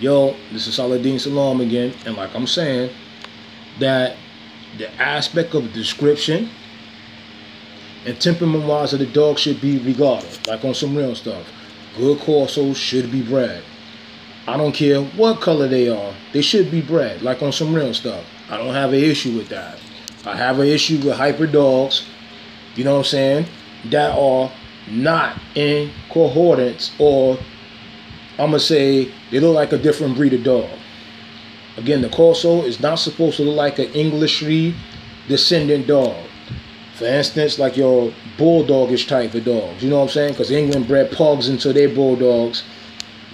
Yo, this is Saladin Salam again, and like I'm saying, that the aspect of the description and temperament wise of the dog should be regarded, like on some real stuff. Good corsos should be bred. I don't care what color they are, they should be bred, like on some real stuff. I don't have an issue with that. I have an issue with hyper dogs, you know what I'm saying, that are not in cohorts, or I'm going to say they look like a different breed of dog. Again, the corso is not supposed to look like an Englishly descendant dog. For instance, like your bulldogish type of dogs, you know what I'm saying? Because England bred pugs into their bulldogs,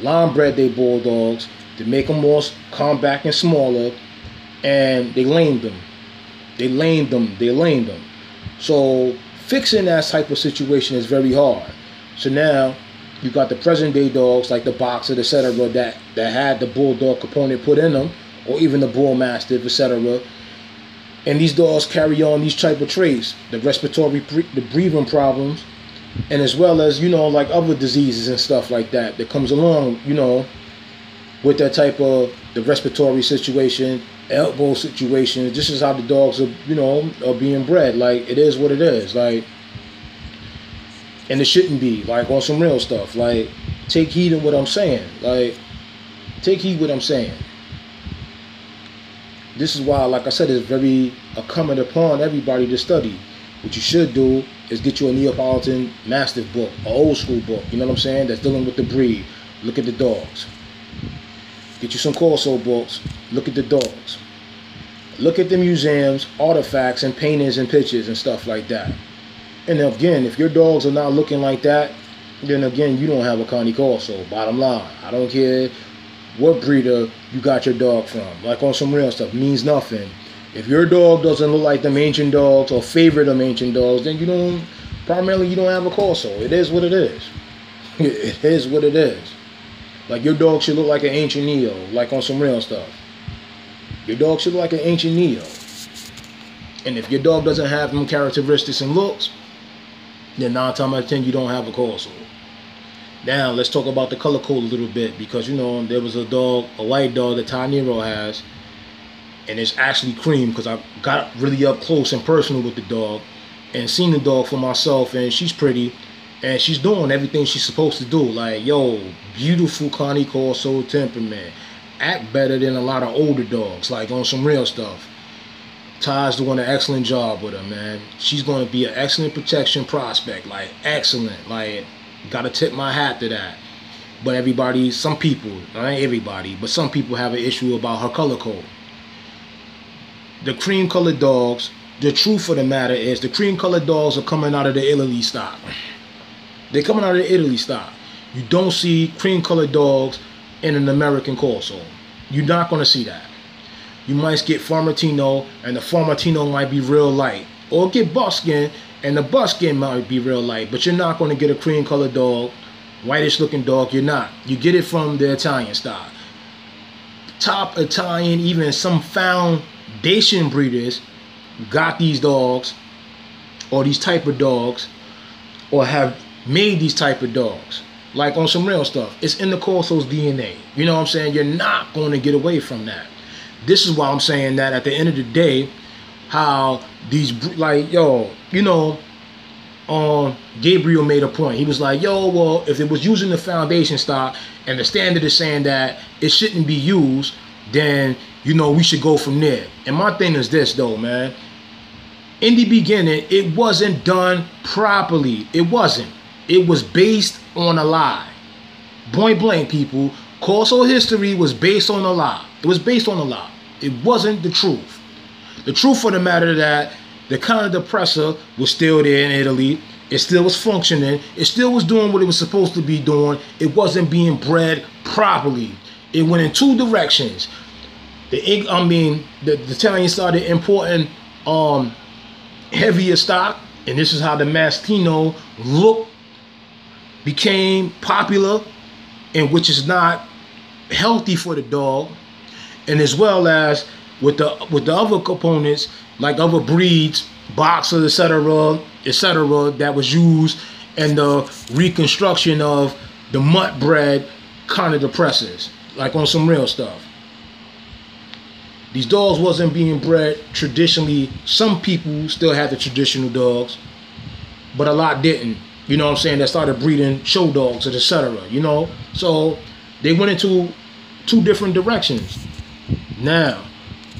line bred their bulldogs to make them more compact and smaller, and they lamed them. They lamed them. So fixing that type of situation is very hard. So now you got the present day dogs like the boxer, etc., that had the bulldog component put in them, or even the bull mastiff, etc. And these dogs carry on these type of traits, the respiratory, the breathing problems, and as well as, you know, like other diseases and stuff like that comes along, you know, with that type of the respiratory situation, elbow situation. This is how the dogs are, you know, are being bred. Like, it is what it is. Like, and it shouldn't be. Like, on some real stuff. Like, take heed in what I'm saying. Like, take heed what I'm saying. This is why, like I said, it's very incumbent upon everybody to study. What you should do is get you a Neapolitan Mastiff book, an old school book, you know what I'm saying, that's dealing with the breed. Look at the dogs. Get you some corso books, look at the dogs. Look at the museums, artifacts, and paintings and pictures and stuff like that. And again, if your dogs are not looking like that, then again, you don't have a Cane Corso, bottom line. I don't care what breeder you got your dog from. Like on some real stuff, means nothing. If your dog doesn't look like them ancient dogs or favorite them ancient dogs, then you don't have a corso. It is what it is. It is what it is. Like, your dog should look like an ancient Neo, like on some real stuff. Your dog should look like an ancient Neo. And if your dog doesn't have them characteristics and looks, then 9 times out of 10 you don't have a corso. Now, let's talk about the color code a little bit, because, you know, there was a dog, a white dog that Ty Nero has, and it's actually cream, because I got really up close and personal with the dog and seen the dog for myself, and she's pretty, and she's doing everything she's supposed to do. Like, yo, beautiful Cane Corso temperament. Act better than a lot of older dogs, like on some real stuff. Ty's doing an excellent job with her, man. She's going to be an excellent protection prospect, like excellent. Like, gotta tip my hat to that. But everybody, some people, not everybody, but some people have an issue about her color code. The cream colored dogs, the truth of the matter is, the cream colored dogs are coming out of the Italy stock. They're coming out of the Italy stock. You don't see cream colored dogs in an American Corso. You're not going to see that. You might get Farmatino, and the Farmatino might be real light. Or get Buskin, and the Buskin might be real light. But you're not going to get a cream colored dog, whitish looking dog. You're not. You get it from the Italian style. Top Italian, even some foundation breeders got these dogs, or these type of dogs, or have made these type of dogs. Like on some real stuff. It's in the Corso's DNA. You know what I'm saying? You're not going to get away from that. This is why I'm saying that at the end of the day, how these, like, yo, you know, Gabriel made a point. He was like, yo, well, if it was using the foundation stock and the standard is saying that it shouldn't be used, then, you know, we should go from there. And my thing is this, though, man. In the beginning, it wasn't done properly. It wasn't. It was based on a lie. Point blank, people. Corso history was based on a lie. It was based on a lie. It wasn't the truth. The truth of the matter that the kind of depressor was still there in Italy. It still was functioning. It still was doing what it was supposed to be doing. It wasn't being bred properly. It went in 2 directions. The Italians started importing heavier stock, and this is how the Mastino look became popular, and which is not healthy for the dog. And as well as with the other components, like other breeds, boxers, etc., that was used in the reconstruction of the mutt bred kind of depressors. Like on some real stuff. These dogs wasn't being bred traditionally. Some people still had the traditional dogs, but a lot didn't. You know what I'm saying? That started breeding show dogs, etc. You know? So they went into two different directions. Now,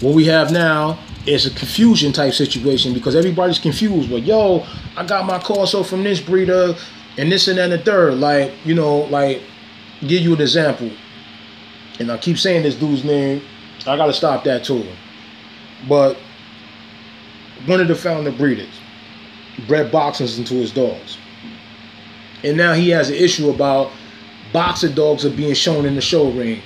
what we have now is a confusion type situation because everybody's confused. But yo, I got my corso from this breeder and this and then the third. Like, you know, like, give you an example. And I keep saying this dude's name. I gotta stop that too. But one of the founder breeders bred boxers into his dogs. And now he has an issue about boxer dogs are being shown in the show ring.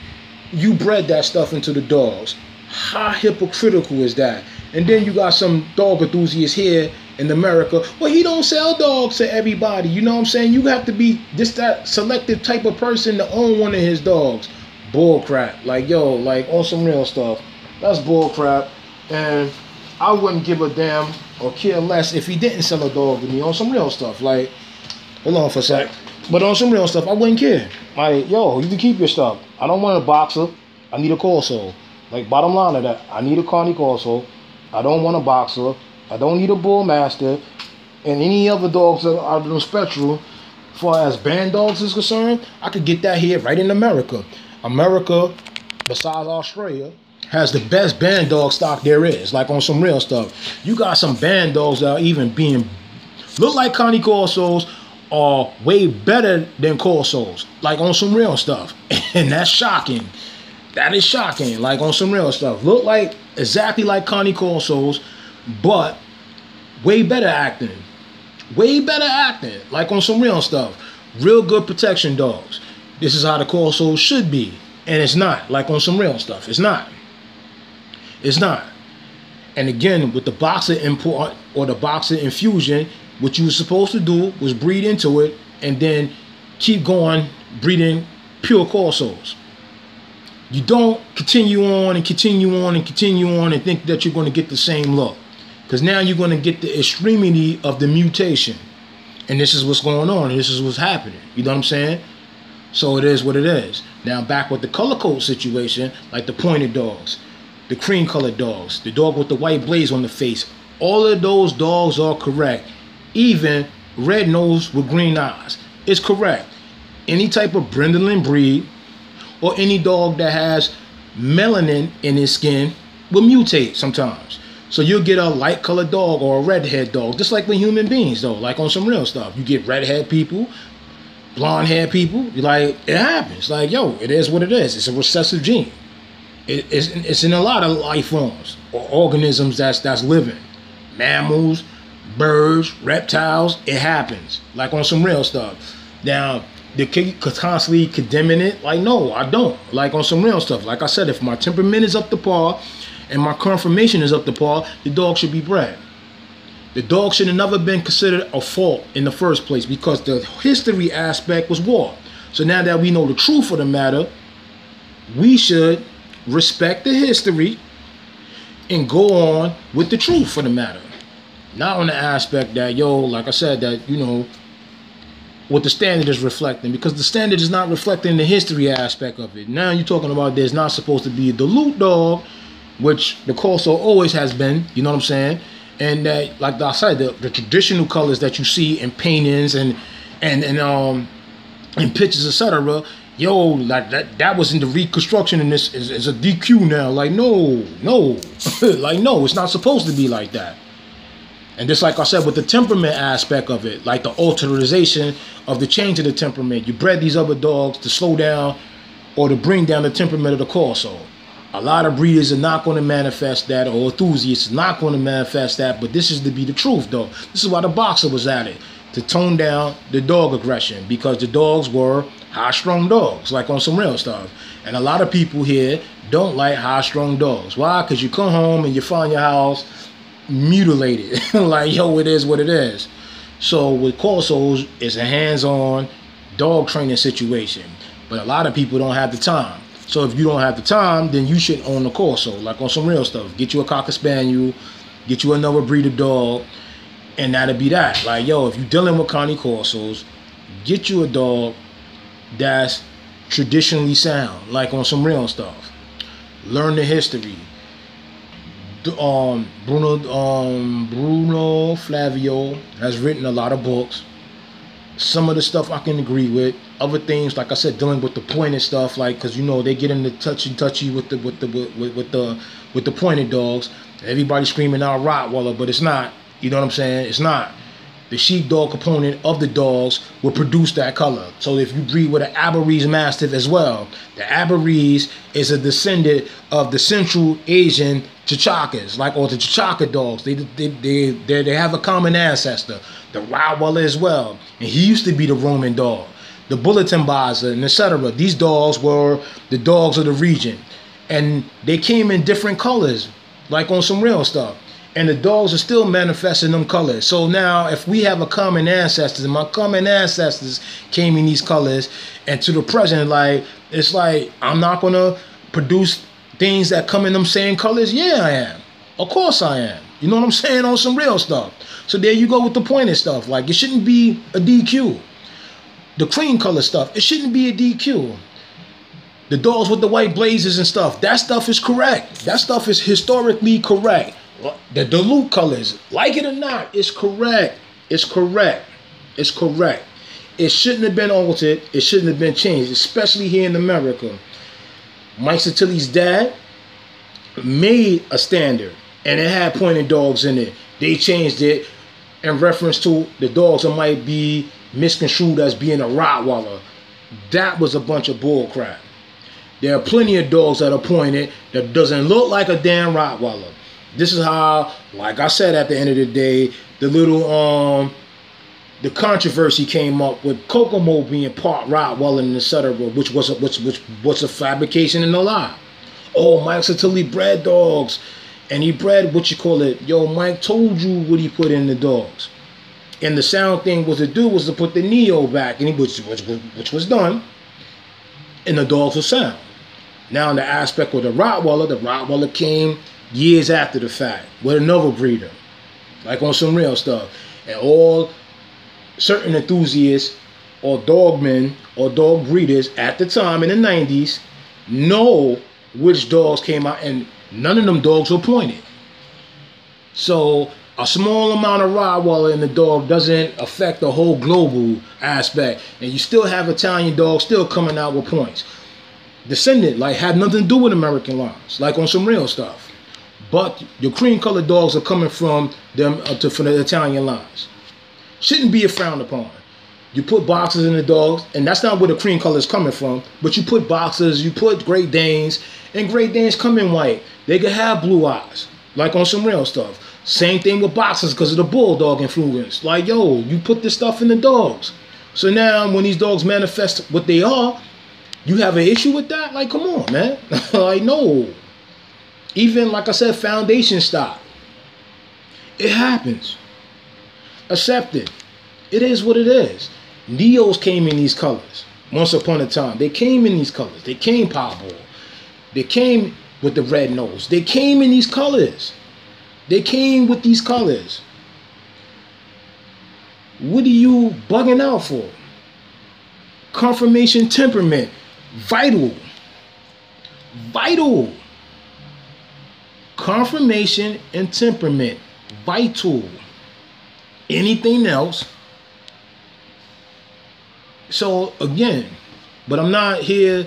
You bred that stuff into the dogs. How hypocritical is that? And then you got some dog enthusiasts here in America. Well, he don't sell dogs to everybody. You know what I'm saying? You have to be that selective type of person to own one of his dogs. Bull crap. Like, yo, like on some real stuff. That's bull crap. And I wouldn't give a damn or care less if he didn't sell a dog to me on some real stuff. Like, hold on for a sec. But on some real stuff, I wouldn't care. Like, yo, you can keep your stuff. I don't want a boxer. I need a corso. Like, bottom line of that, I need a Carney Corso. I don't want a boxer. I don't need a bull master. And any other dogs that are out of the spectrum, as far as band dogs is concerned, I could get that here right in America. America, besides Australia, has the best band dog stock there is. Like on some real stuff. You got some band dogs that are even being, look like Carney Corsos, are way better than corsos, like on some real stuff. And that's shocking. That is shocking. Like on some real stuff. Look like exactly like Carney Corsos, but way better acting. Way better acting. Like on some real stuff. Real good protection dogs. This is how the corsos should be. And it's not. Like on some real stuff. It's not. It's not. And again, with the boxer import or the boxer infusion, what you were supposed to do was breed into it and then keep going breeding pure corsos. You don't continue on and continue on and continue on and think that you're going to get the same look. Because now you're going to get the extremity of the mutation. And this is what's going on. And this is what's happening. You know what I'm saying? So it is what it is. Now back with the color code situation, like the pointed dogs, the cream colored dogs, the dog with the white blaze on the face. All of those dogs are correct. Even red nose with green eyes is correct. Any type of brindling breed or any dog that has melanin in his skin will mutate sometimes. So you'll get a light colored dog or a redhead dog, just like with human beings though, like on some real stuff. You get redhead people, blonde haired people, you're like, it happens. Like, yo, it is what it is. It's a recessive gene. It's in a lot of life forms or organisms that's living. Mammals, birds, reptiles, it happens. Like on some real stuff. Now, they could constantly condemning it. Like, no, I don't. Like on some real stuff. Like I said, if my temperament is up to par and my conformation is up to par, the dog should be bred. The dog should have never been considered a fault in the first place because the history aspect was war. So now that we know the truth of the matter, we should respect the history and go on with the truth of the matter. Not on the aspect that, yo, like I said, that, you know, what the standard is reflecting, because the standard is not reflecting the history aspect of it. Now you're talking about there's not supposed to be a dilute dog, which the corso always has been, you know what I'm saying? And that, like I said, the traditional colors that you see in paintings and in pictures, etc. Yo, like that was in the reconstruction, and this is a DQ now. Like, no, like, no, it's not supposed to be like that. And just like I said, with the temperament aspect of it, like the alteration of the change of the temperament, you bred these other dogs to slow down or to bring down the temperament of the corso. A lot of breeders are not going to manifest that, or enthusiasts are not going to manifest that, but this is to be the truth, though. This is why the boxer was at it, to tone down the dog aggression, because the dogs were high-strung dogs, like on some real stuff. And a lot of people here don't like high-strung dogs. Why? Because you come home and you find your house mutilated. Like, yo, it is what it is. So with corsos, it's a hands-on dog training situation. But a lot of people don't have the time. So if you don't have the time, then you should own a corso, like on some real stuff. Get you a Cocker Spaniel, get you another breed of dog, and that'll be that. Like, yo, if you're dealing with Carney Corsos, get you a dog that's traditionally sound, like on some real stuff. Learn the history. Bruno Flavio has written a lot of books. Some of the stuff I can agree with. Other things, like I said, dealing with the pointed stuff, like, because you know they get into touchy with the pointed dogs. Everybody screaming out Rottweiler, but it's not. You know what I'm saying? It's not. The sheepdog component of the dogs will produce that color. So if you breed with an Aberese Mastiff as well, the Aberese is a descendant of the Central Asian Chichakas, like, or the Chichaka dogs. They have a common ancestor. The Rottweiler as well, and he used to be the Roman dog. The Bulletin Boxer and etc. These dogs were the dogs of the region, and they came in different colors, like on some real stuff. And the dogs are still manifesting them colors. So now, if we have a common ancestors, and my common ancestors came in these colors, and to the present, like, it's like, I'm not gonna produce things that come in them same colors. Yeah, I am. Of course I am. You know what I'm saying? On some real stuff. So there you go with the pointed stuff. Like, it shouldn't be a DQ. The cream color stuff, it shouldn't be a DQ. The dogs with the white blazers and stuff, that stuff is correct. That stuff is historically correct. The dilute colors, like it or not, it's correct. It's correct. It's correct. It shouldn't have been altered. It shouldn't have been changed, especially here in America. Mike Satilli's dad made a standard, and it had pointed dogs in it. They changed it in reference to the dogs that might be misconstrued as being a Rottweiler. That was a bunch of bull crap. There are plenty of dogs that are pointed that doesn't look like a damn Rottweiler. This is how, like I said, at the end of the day, the controversy came up with Kokomo being part Rottweiler and etc., which was a fabrication and a lie. Oh, Mike Satilli bred dogs, and he bred Yo, Mike told you what he put in the dogs, and the sound thing was to put the Neo back, and which was done, and the dogs were sound. Now in the aspect of the Rottweiler came years after the fact with another breeder, like on some real stuff. And all certain enthusiasts or dogmen or dog breeders at the time in the 90s know which dogs came out, and none of them dogs were pointed. So a small amount of Rottweiler in the dog doesn't affect the whole global aspect, and you still have Italian dogs still coming out with points. Descendant, like, had nothing to do with American lines, like on some real stuff. But your cream colored dogs are coming from them from the Italian lines. Shouldn't be frowned upon. You put boxers in the dogs, and that's not where the cream color is coming from, but you put boxers, you put Great Danes, and Great Danes come in white. They could have blue eyes, like on some real stuff. Same thing with boxers because of the bulldog influence. Like, yo, you put this stuff in the dogs. So now when these dogs manifest what they are, you have an issue with that? Like, come on, man. Like, no. Even, like I said, foundation stock. It happens. Accept it. It is what it is. Neos came in these colors. Once upon a time. They came in these colors. They came Powerball. They came with the red nose. They came in these colors. They came with these colors. What are you bugging out for? Confirmation temperament. Vital. Vital. Confirmation and temperament. Vital. Anything else? So again, but I'm not here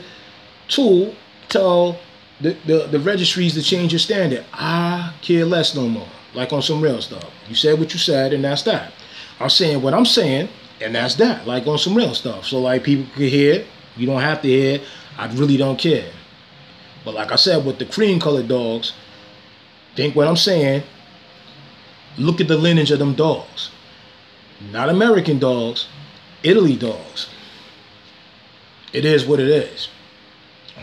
to tell the registries to change your standard. I care less no more. Like on some real stuff. You said what you said, and that's that. I'm saying what I'm saying, and that's that. Like on some real stuff. So like people can hear, you don't have to hear. I really don't care. But like I said, with the cream colored dogs, think what I'm saying. Look at the lineage of them dogs. Not American dogs, Italy dogs. It is what it is.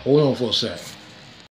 Hold on for a sec.